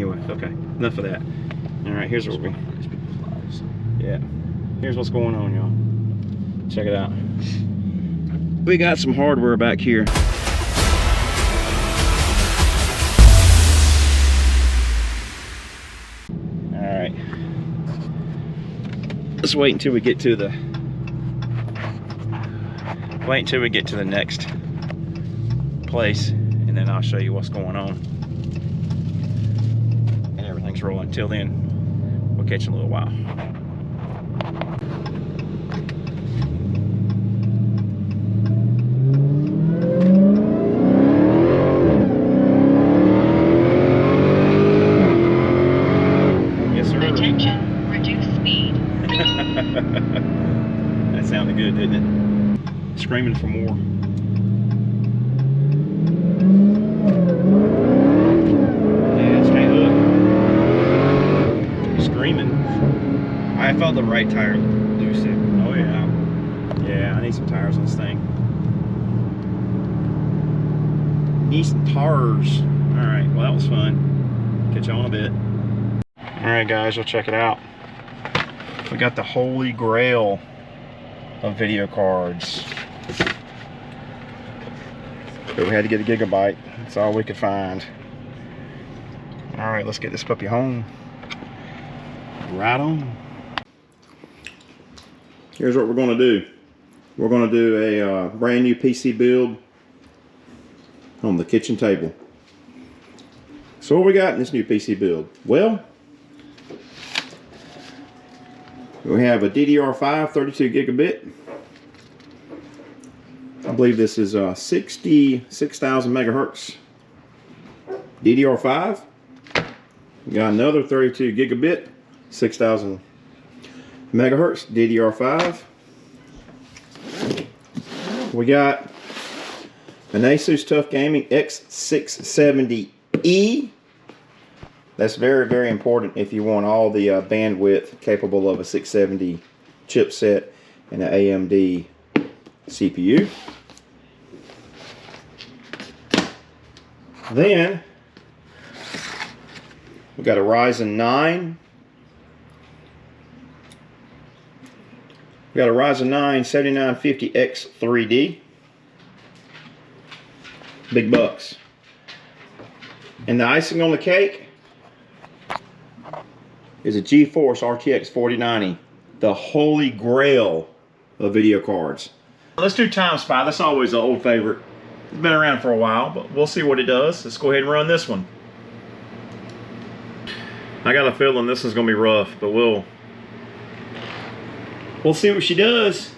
Anyway, okay, enough of that. All right, here's what yeah, here's what's going on, y'all. Check it out. We got some hardware back here. All right, let's wait until we get to the next place, and then I'll show you what's going on. And everything's rolling. Till then, we'll catch you in a little while. Yes, sir. Attention, reduce speed. That sounded good, didn't it? Screaming for more. I felt the right tire loosen. Oh yeah. Yeah, I need some tires on this thing. Need some tires. Alright, well that was fun. Catch you on a bit. Alright guys, you'll check it out. We got the holy grail of video cards. But we had to get a gigabyte. That's all we could find. Alright, let's get this puppy home. Right on. Here's what we're going to do. We're going to do a brand new PC build on the kitchen table. So what we got in this new PC build? Well, we have a DDR5 32 gigabit. I believe this is 66,000 megahertz DDR5. We got another 32 gigabit 6,000 megahertz DDR5. We got an Asus TUF Gaming X670-E. That's very, very important if you want all the bandwidth capable of a 670 chipset and an AMD CPU. Then we got a Ryzen 9. We got a Ryzen 7950X3D. Big bucks. And the icing on the cake is a GeForce RTX 4090, the holy grail of video cards. Let's do Time Spy. That's always an old favorite. It's been around for a while, but we'll see what it does. Let's go ahead and run this one. I got a feeling this is going to be rough, but we'll see what she does.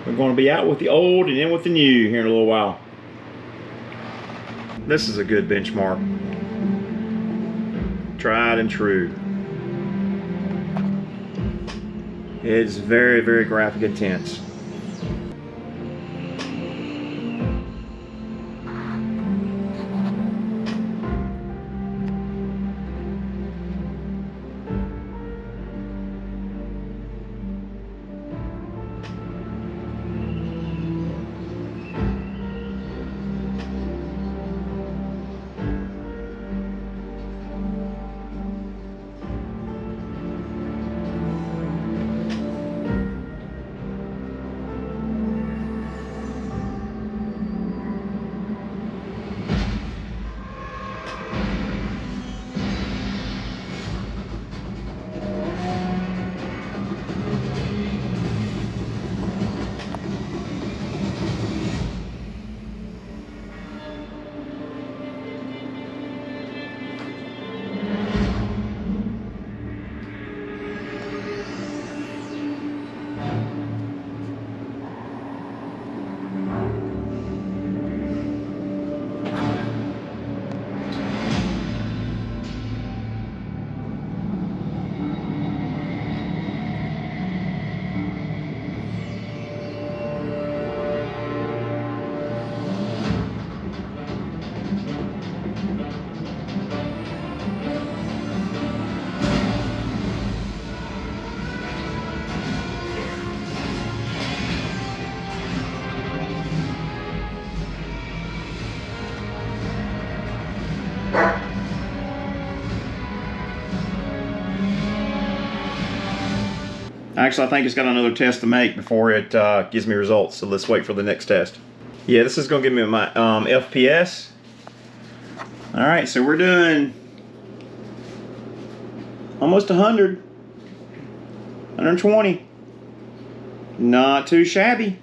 We're going to be out with the old and in with the new here in a little while. This is a good benchmark. Tried and true. It's very, very graphic intense. Actually, I think it's got another test to make before it gives me results, so let's wait for the next test. Yeah, this is going to give me my FPS. Alright, so we're doing almost 100. 120. Not too shabby.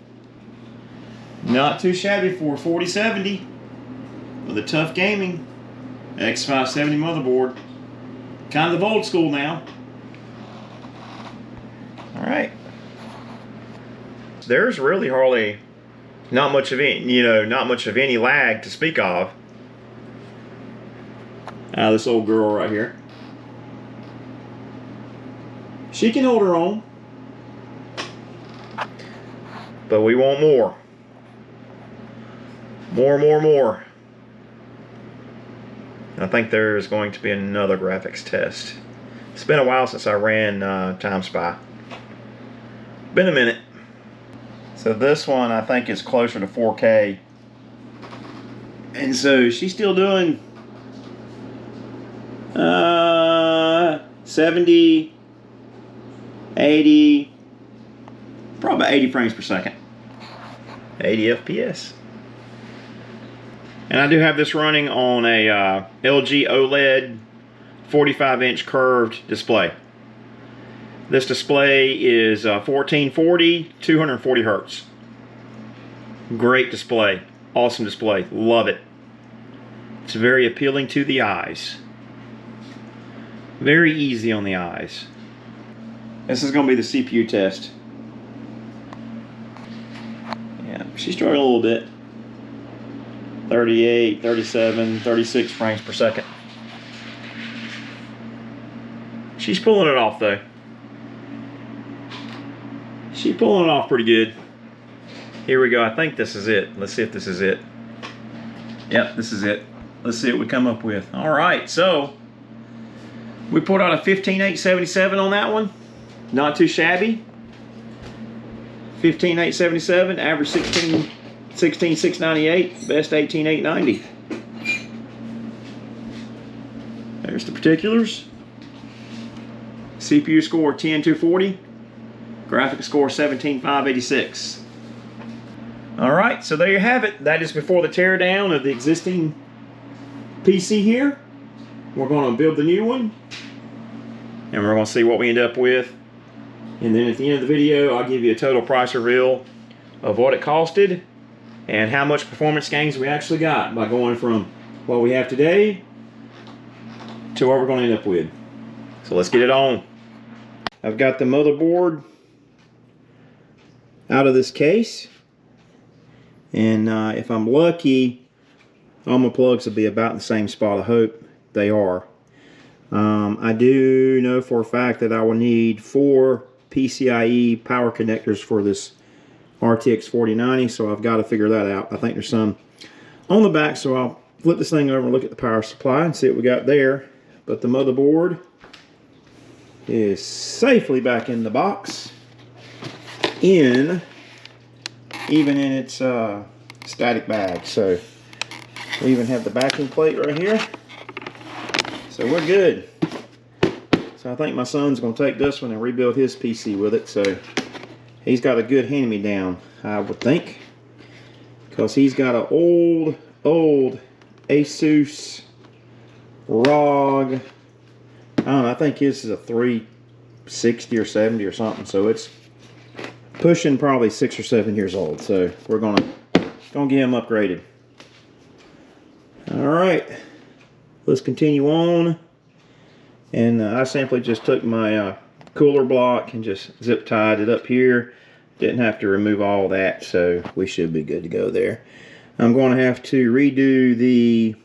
Not too shabby for a 4070 with a TUF Gaming X670 motherboard. Kind of old school now. Alright. There's really hardly not much of any, not much of any lag to speak of. This old girl right here. She can hold her own. But we want more. More. I think there's going to be another graphics test. It's been a while since I ran Time Spy. Been a minute. So this one I think is closer to 4K. And so she's still doing 70, 80, probably 80 frames per second. 80 FPS. And I do have this running on a LG OLED 45-inch curved display. This display is 1440, 240 hertz. Great display. Awesome display. Love it. It's very appealing to the eyes. Very easy on the eyes. This is going to be the CPU test. Yeah, she's struggling a little bit. 38, 37, 36 frames per second. She's pulling it off though. She's pulling it off pretty good. Here we go. I think this is it. Let's see if this is it. Yep, this is it. Let's see what we come up with. Alright, so we pulled out a 15877 on that one. Not too shabby. 15877, average 16698, best 18890. There's the particulars. CPU score 10240, graphics score 17586. Alright, so there you have it. That is before the teardown of the existing PC here. We're going to build the new one, and we're going to see what we end up with. And then at the end of the video, I'll give you a total price reveal of what it costed and how much performance gains we actually got by going from what we have today to what we're going to end up with. So let's get it on. I've got the motherboard out of this case, and if I'm lucky, all my plugs will be about in the same spot. I hope they are. I do know for a fact that I will need 4 PCIe power connectors for this RTX 4090, so I've got to figure that out. I think there's some on the back, so I'll flip this thing over and look at the power supply and see what we got there. But the motherboard is safely back in the box, even in its static bag. So we even have the backing plate right here, so we're good. So I think my son's going to take this one and rebuild his PC with it. So he's got a good hand-me-down, I would think, because he's got an old Asus ROG. I don't know, I think his is a 360 or 70 or something. So it's pushing probably 6 or 7 years old. So we're gonna get him upgraded. All right, let's continue on. And I simply just took my cooler block and just zip tied it up here. Didn't have to remove all that, so we should be good to go there. I'm going to have to redo the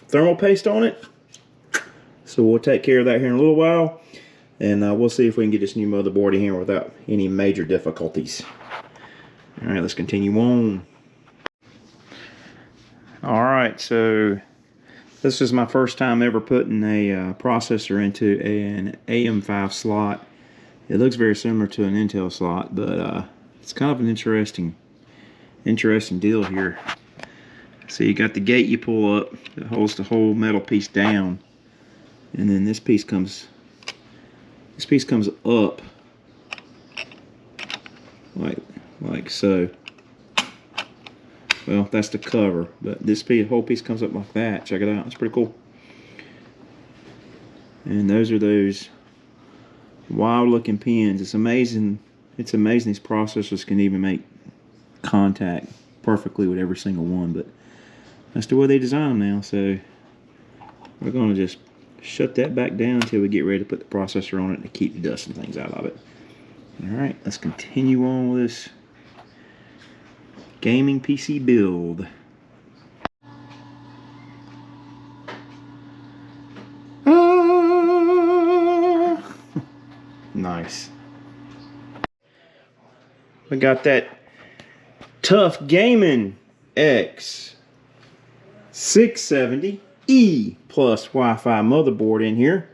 thermal paste on it, so we'll take care of that here in a little while, and we'll see if we can get this new motherboard in here without any major difficulties. All right, let's continue on. All right, so this is my first time ever putting a processor into an AM5 slot. It looks very similar to an Intel slot, but it's kind of an interesting deal here. So you got the gate you pull up that holds the whole metal piece down, and then this piece comes up like so. Well, that's the cover, but this whole piece comes up like that. Check it out, it's pretty cool. And those are those wild looking pins. It's amazing. It's amazing these processors can even make contact perfectly with every single one, but that's the way they design them now. So we're going to just shut that back down until we get ready to put the processor on it to keep the dust and things out of it. Alright, let's continue on with this gaming PC build. Nice. We got that TUF Gaming X670-E plus Wi-Fi motherboard in here,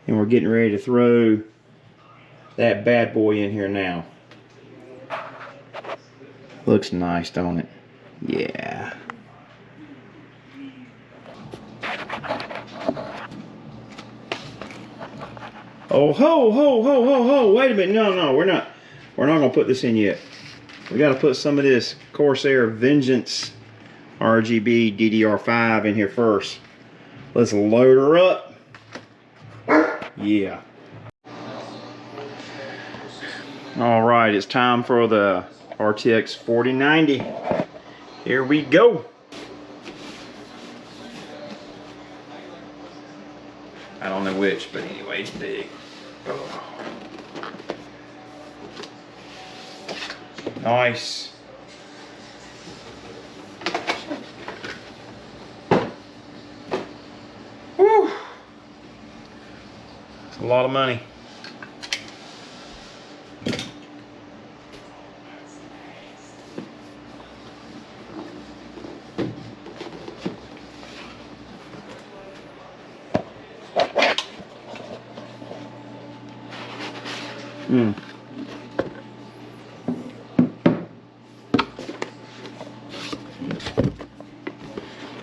and we're getting ready to throw that bad boy in here now. Looks nice, don't it? Yeah. Oh, ho, ho, ho, ho, ho. Wait a minute. No, we're not gonna put this in yet. We gotta put some of this Corsair Vengeance RGB DDR5 in here first. Let's load her up. Yeah. All right, it's time for the RTX 4090. Here we go. I don't know which, but anyway, it's big. Oh. Nice. Woo. It's a lot of money.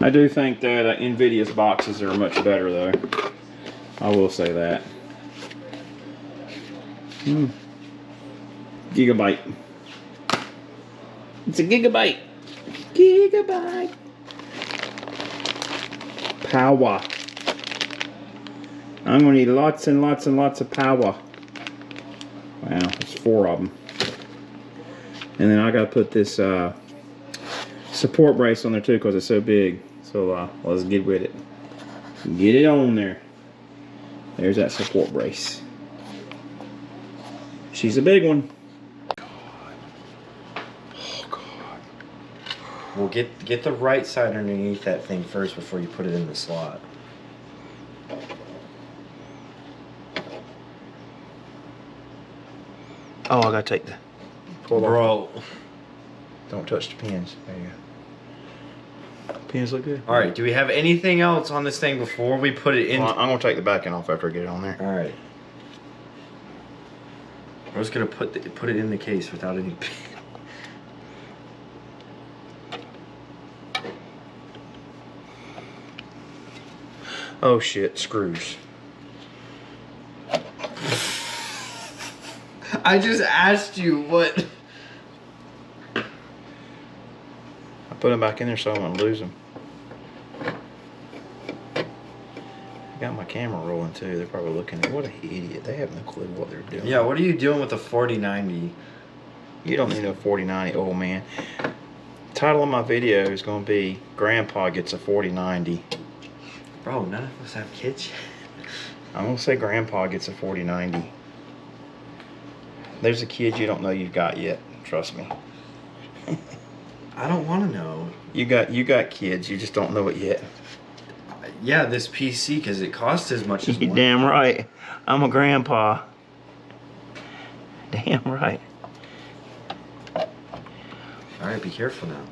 I do think that Nvidia's boxes are much better, though. I will say that. Gigabyte. It's a gigabyte. Gigabyte. Power. I'm gonna need lots and lots and lots of power. Wow, there's 4 of them. And then I gotta put this support brace on there too because it's so big. So let's get with it. Get it on there. There's that support brace. She's a big one. Oh God. Well, get the right side underneath that thing first before you put it in the slot. Oh, I gotta take the pull Bro. off. Don't touch the pins. There you go. Pins look good. All right. Do we have anything else on this thing before we put it in? Well, I'm gonna take the backing off after I get it on there. All right. I was gonna put it in the case without any pin. Oh shit, screws. I just asked you what. I put them back in there so I won't lose them. I got my camera rolling too. They're probably looking at what an idiot. They have no clue what they're doing. Yeah, what are you doing with the 4090? You don't need a 4090, old man. Title of my video is going to be Grandpa Gets a 4090. Bro, none of us have kids yet. I'm going to say Grandpa Gets a 4090. There's a kid you don't know you've got yet. Trust me. I don't want to know. You got kids. You just don't know it yet. Yeah, this PC, because it costs as much as You're one. damn right. I'm a grandpa. Damn right. Alright, be careful now.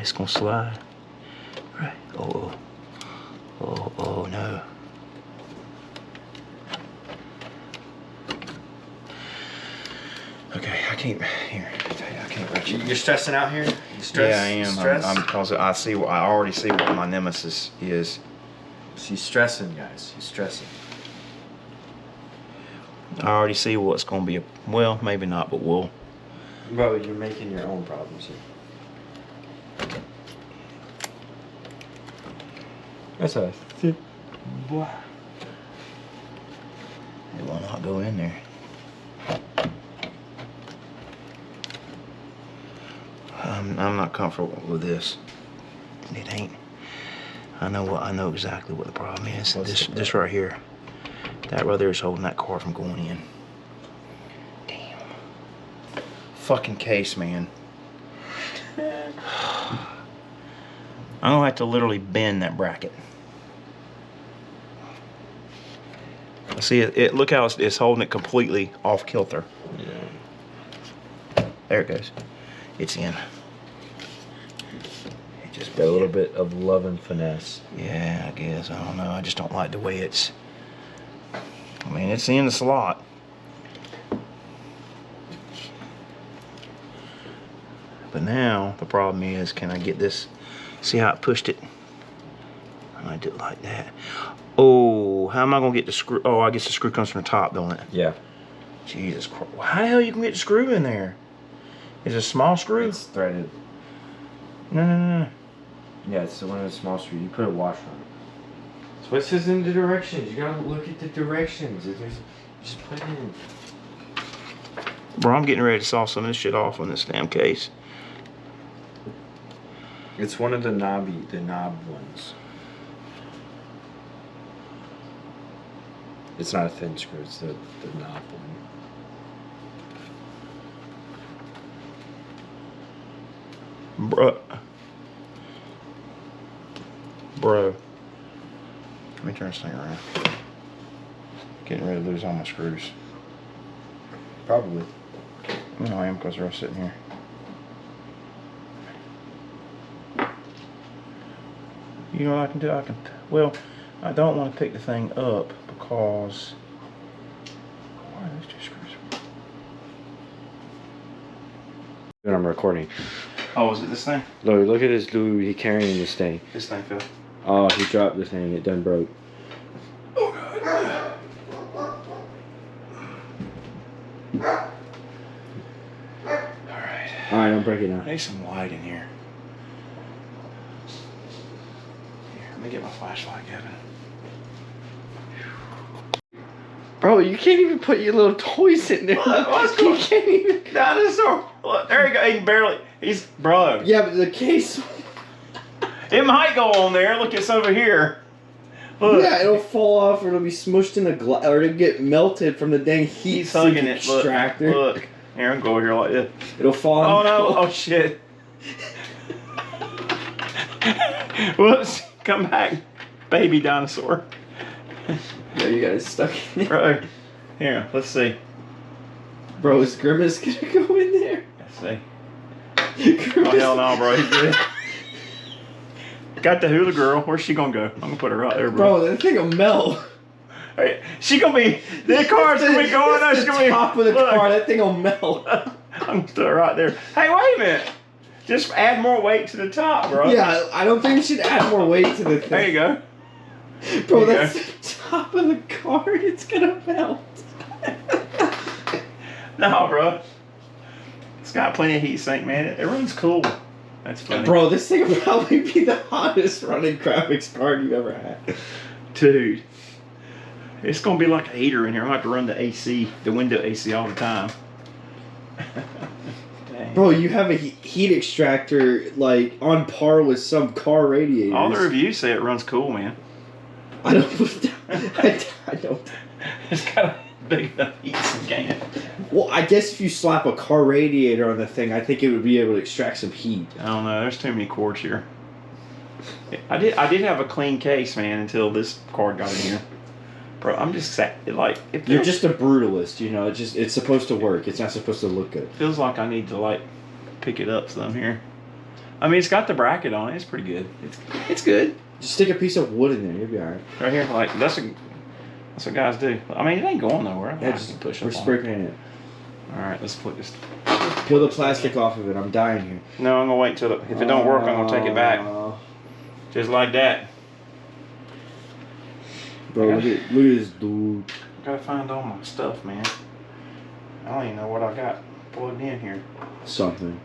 It's gonna slide. Right. Oh, oh, oh no. Okay, I can't. Here, I tell you, I can't reach it. You're stressing out here? You stress, Yeah, I am. Stress? I'm because I already see what my nemesis is. She's stressing, guys. She's stressing. I already see what's going to be. Well, maybe not, but we'll. Bro, you're making your own problems here. That's a thick boy. It will not go in there. I'm not comfortable with this. It ain't. I know exactly what the problem is. This right here. That right there is holding that card from going in. Damn. Fucking case, man. I'm gonna have to literally bend that bracket. See it look how it's holding it completely off kilter. Yeah. There it goes. It's in. It just a little bit of love and finesse. Yeah, I guess. I don't know. I just don't like the way it's. I mean, it's in the slot. But now the problem is, can I get this? See how I pushed it? I might do it like that. Oh, how am I gonna get the screw? Oh, I guess the screw comes from the top, don't it? Yeah. Jesus Christ! How the hell you can get the screw in there? Is it a small screw? It's threaded. No. Yeah, it's the one of the small screws. You put a washer on it. So it says in the directions. You gotta look at the directions. Just put it in. Bro, I'm getting ready to saw some of this shit off on this damn case. It's one of the knob ones. It's not a thin screw, it's the knob one. Bro. Let me turn this thing around. Getting ready to lose all my screws. Probably. You know I am, because they're all sitting here. You know what I can do? Well, I don't want to pick the thing up because. Why are those two screws? When I'm recording. Oh, is it this thing? Look at this dude. He carrying this thing. This thing fell. Oh, he dropped this thing. It done broke. Oh, God. Alright. Alright, don't break it now. I need some light in here. Here, let me get my flashlight, Kevin. Bro, you can't even put your little toys in there. You can't even. Dinosaur. Look, there you go. He can barely. He's bro. Yeah, but the case. It might go on there. Look, it's over here. Look. Yeah, it'll fall off, or it'll be smushed in the glass, or it'll get melted from the dang heat He's hugging it. extractor. Look. Here, I'm going here like this. It'll fall. Oh no! Oh shit! Whoops! Come back, baby dinosaur. Yeah, you got it stuck in there. Bro, here, let's see. Bro, is Grimace gonna go in there? Let's see. Grimace. Oh hell no, bro. He's good. Got the hula girl. Where's she gonna go? I'm gonna put her right there, bro. Bro, that thing will melt. Hey, she gonna be. The car's gonna be going. That's She's the gonna be. top of the Look. car. That thing will melt. I'm gonna put her right there. Hey, wait a minute. Just add more weight to the top, bro. Yeah, I don't think we should add more weight to the thing. There you go. Bro, There you that's the top of the car. It's gonna melt. No, bro. It's got plenty of heat sink, man. It runs cool. That's funny. Bro, this thing will probably be the hottest running graphics card you've ever had. Dude. It's gonna be like a heater in here. I'm gonna have to run the AC, the window AC all the time. Dang. Bro, you have a heat extractor like on par with some car radiators. All the reviews say it runs cool, man. I don't. I don't. It's got a big enough heat sink, ain't it? Well, I guess if you slap a car radiator on the thing, I think it would be able to extract some heat. I don't know. There's too many cords here. I did have a clean case, man, until this cord got in here. Bro, I'm just like if You're just a brutalist, you know. It's supposed to work. It's not supposed to look good. Feels like I need to like pick it up some here. I mean, it's got the bracket on it. It's pretty good. It's good. Just stick a piece of wood in there. You'll be alright. Right here, like that's what guys do. I mean, it ain't going nowhere. Yeah, just push we're up on spray it. painting it. All right, let's put this. Peel the plastic off of it. I'm dying here. No, I'm gonna wait till if it don't work, I'm gonna take it back. Just like that. Bro, look at this dude. I gotta find all my stuff, man. I don't even know what I got plugged in here. Something.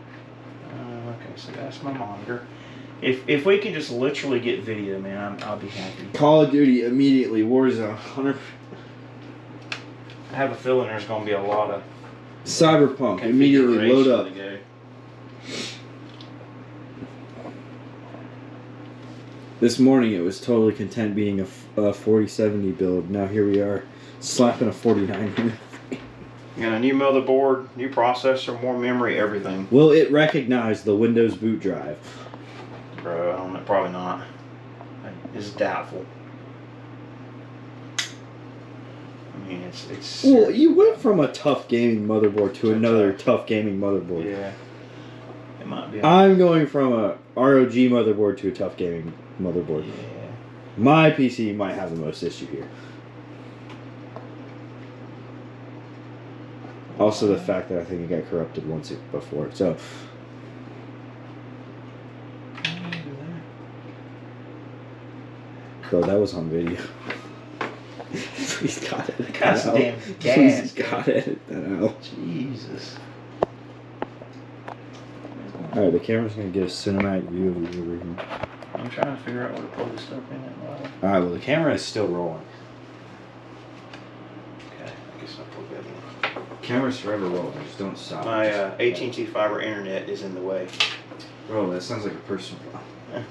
Okay, so that's my monitor. If we can just literally get video, man, I'll be happy. Call of Duty immediately. Warzone. 100. I have a feeling there's gonna be a lot of Cyberpunk. Immediately load up. This morning it was totally content being a 4070 build. Now here we are, slapping a 4900. Got a new motherboard, new processor, more memory, everything. Will it recognize the Windows boot drive? Bro, I don't know, probably not. It's doubtful. I mean, it's. Well, you went from a tough gaming motherboard to another tough gaming motherboard. Yeah. It might be. I'm going from a ROG motherboard to a tough gaming motherboard. Yeah. My PC might have the most issue here. Also, the fact that I think it got corrupted once before. So. Bro, that was on video. Please God edit that That's out. damn Please gas. God edit that out. Jesus. Alright, the camera's gonna get a cinematic view of the over here. I'm trying to figure out where to plug this stuff in. Alright, well the camera is still rolling. Okay, I guess I'll plug that in. Camera's forever rolling, just don't stop. My AT&T fiber internet is in the way. Bro, that sounds like a personal problem.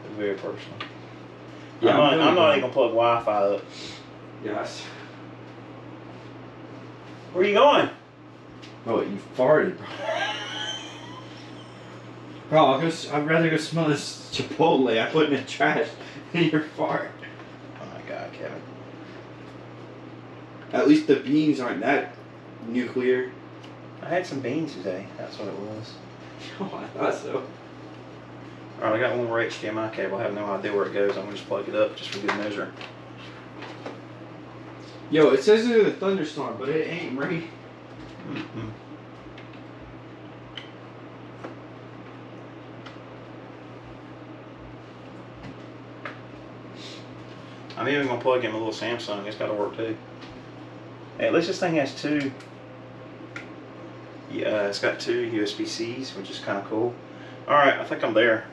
It's very personal. Yeah, I'm not even gonna plug Wi-Fi up. Yes. Where are you going? Oh, you farted, bro. Bro, I'd rather go smell this Chipotle I put in the trash than your fart. Oh my God, Kevin. At least the beans aren't that nuclear. I had some beans today. That's what it was. Oh, I thought so. Alright, I got one more HDMI cable. I have no idea where it goes. I'm gonna just plug it up just for good measure. Yo, it says there's a thunderstorm, but it ain't raining. Mm-hmm. I'm even gonna plug in my little Samsung. It's gotta work too. Hey, at least this thing has two. Yeah, it's got two USB-Cs, which is kind of cool. All right, I think I'm there.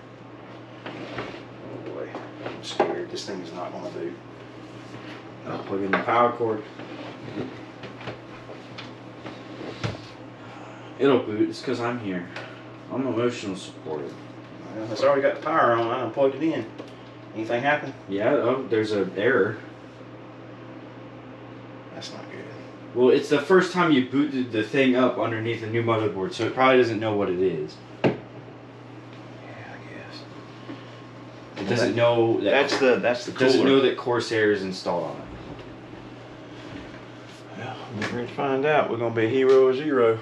Oh boy, I'm scared. This thing is not gonna boot. I'll plug in the power cord. It'll boot. It's because I'm here. I'm emotional support. Well, it's already got the power on. I unplugged it in. Anything happen? Yeah, oh, there's an error. That's not good. Well, it's the first time you booted the thing up underneath a new motherboard, so it probably doesn't know what it is. Yeah, I guess. It doesn't know that. That's the It cooler. doesn't know that Corsair is installed on it. Well, we're going to find out. We're going to be a hero or zero.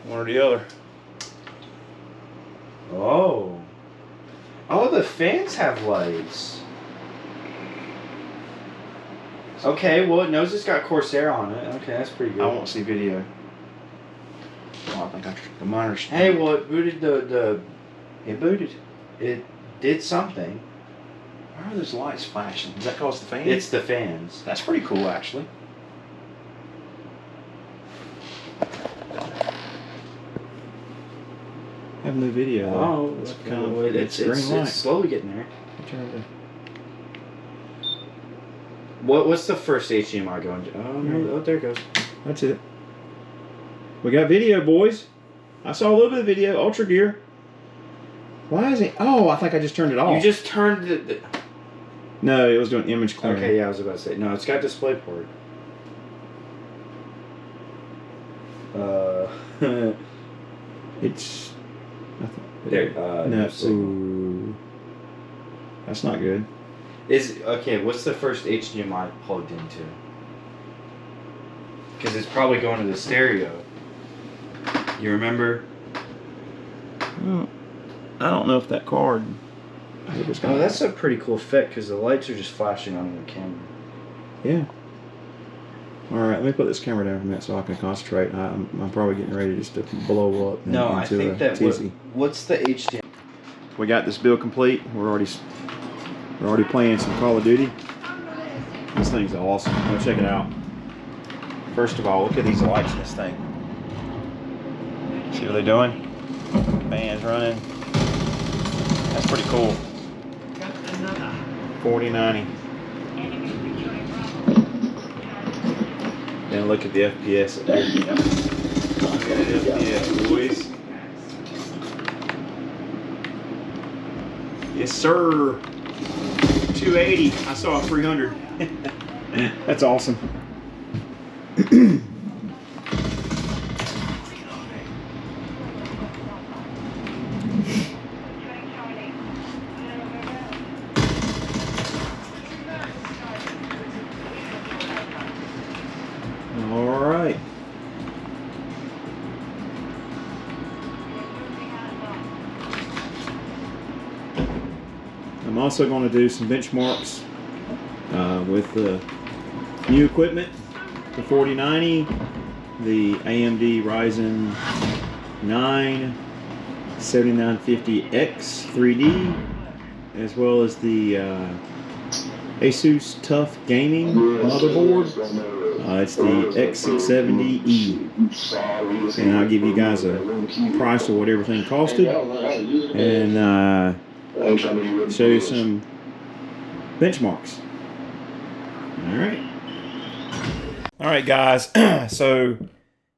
One or the other. Oh. Oh, the fans have lights. Okay, well, it knows it's got Corsair on it. Okay, that's pretty good. I won't see video. Oh, I think the monitor's... Hey, well, it booted the... It booted. It did something. Why are those lights flashing? Does that cause the fan? It's the fans. That's pretty cool, actually. I have no video. Oh, it's okay. kind of Well, it's slowly getting there. What's the first HDMI going to? Oh, no, oh, there it goes. That's it. We got video, boys. I saw a little bit of video. Ultra Gear. Why is it? Oh, I think I just turned it off. You just turned the... No, it was doing image clearing. Okay, yeah, I was about to say. No, it's got DisplayPort. It's nothing. There. No. signal. Ooh. That's not good. Okay, what's the first HDMI plugged into? Because it's probably going to the stereo. You remember? Well, I don't know if that card. Oh, that's a pretty cool effect because the lights are just flashing on the camera. Yeah. All right, let me put this camera down for a minute so I can concentrate. I'm probably getting ready just to blow up. No, I think that. What's the HDMI? We got this build complete. We're already playing some Call of Duty. This thing's awesome. Go check it out. First of all, look at these lights in this thing. See what they're doing? Fans running. That's pretty cool. 4090. Then look at the FPS. Look at the FPS, boys. Yes, sir. 280. I saw a 300. That's awesome. All right. I'm also going to do some benchmarks with the new equipment, the 4090, the AMD Ryzen 7950X3D, as well as the Asus TUF gaming motherboard. It's the X670-E, and I'll give you guys a price of what everything costed, and show you some benchmarks. All right, guys. So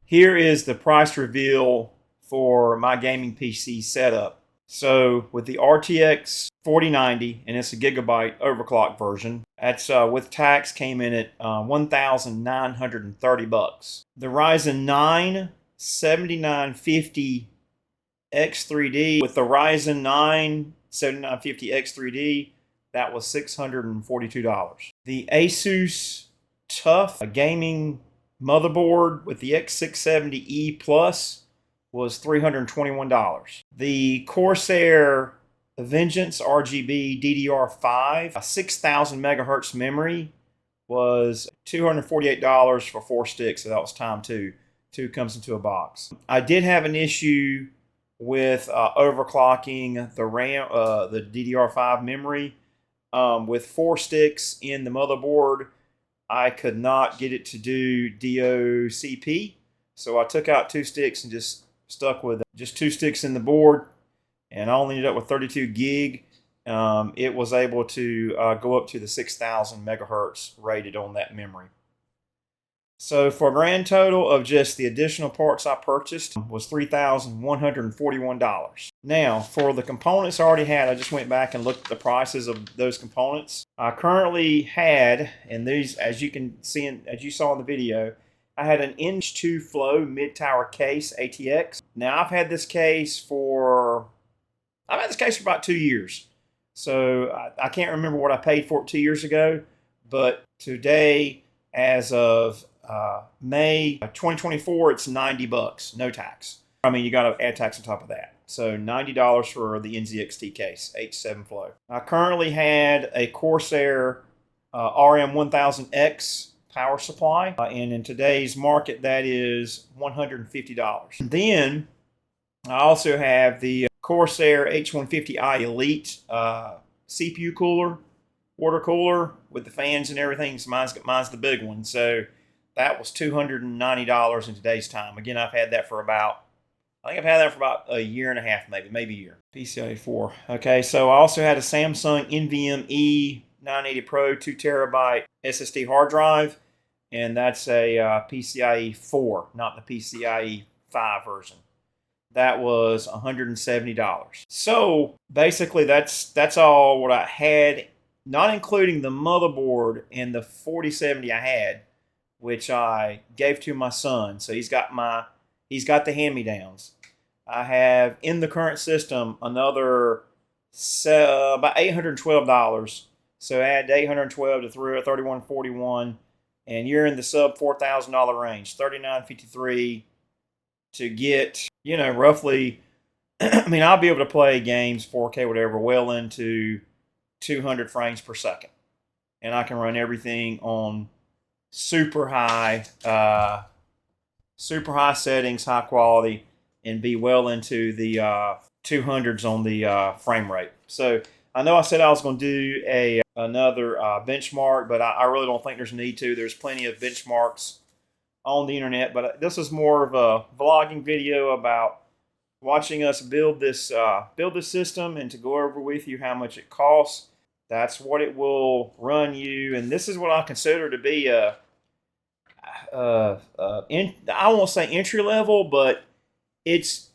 here is the price reveal for my gaming PC setup. So with the RTX 4090, and it's a gigabyte overclock version, that's with tax came in at $1,930. The Ryzen 9 7950X3D with the Ryzen 9 7950X3D, that was $642. The Asus TUF gaming motherboard with the X670-E Plus was $321. The Corsair Vengeance RGB DDR5 6000 megahertz memory was $248 for 4 sticks, so that was time 2. 2 comes into a box. I did have an issue with overclocking the RAM, the DDR5 memory. With 4 sticks in the motherboard, I could not get it to do DOCP, so I took out 2 sticks and just stuck with just 2 sticks in the board, and I only ended up with 32 gig. It was able to go up to the 6000 megahertz rated on that memory. So for a grand total of just the additional parts I purchased was $3,141. Now for the components I already had, I just went back and looked at the prices of those components. I currently had, and these, as you can see, as you saw in the video, I had an inch 2 flow mid-tower case ATX. Now I've had this case for about 2 years. So I can't remember what I paid for it 2 years ago, but today, as of May 2024, it's $90, no tax. I mean, you got to add tax on top of that. So $90 for the NZXT case, H7 flow. I currently had a Corsair RM1000X power supply, and in today's market, that is $150. Then I also have the Corsair H150i Elite CPU cooler, water cooler with the fans and everything. So mine's the big one. So that was $290 in today's time. Again, I've had that for about, I think I've had that for about a year and a half, maybe a year. PCIe 4. Okay, so I also had a Samsung NVMe 980 Pro 2 terabyte SSD hard drive, and that's a PCIe 4, not the PCIe 5 version. That was $170. So basically, that's all what I had, not including the motherboard and the 4070 I had, which I gave to my son. So he's got the hand-me-downs. I have in the current system another about $812. So add $812 to $3141, and you're in the sub $4,000 range, $39.53 to get, you know, roughly. I mean, I'll be able to play games 4K, whatever, well into 200 frames per second, and I can run everything on super high settings, high quality, and be well into the 200s on the frame rate. So I know I said I was going to do another benchmark, but I really don't think there's a need to. There's plenty of benchmarks on the internet, but this is more of a vlogging video about watching us build this system and to go over with you how much it costs. That's what it will run you, and this is what I consider to be I won't say entry level, but it's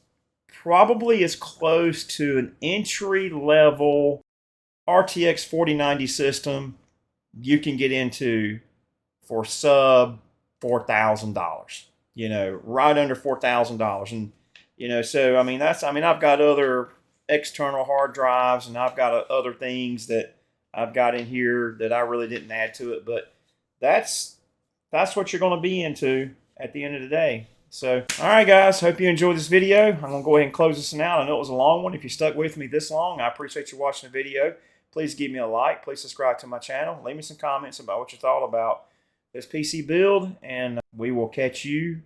probably as close to an entry level RTX 4090 system you can get into for sub $4,000. You know, right under $4,000, and you know, so I mean I've got other external hard drives and I've got other things that I've got in here that I really didn't add to it, but that's what you're going to be into at the end of the day. So, all right, guys, hope you enjoyed this video. I'm going to go ahead and close this one out. I know it was a long one. If you stuck with me this long, I appreciate you watching the video. Please give me a like. Please subscribe to my channel. Leave me some comments about what you thought about this PC build, and we will catch you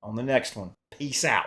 on the next one. Peace out.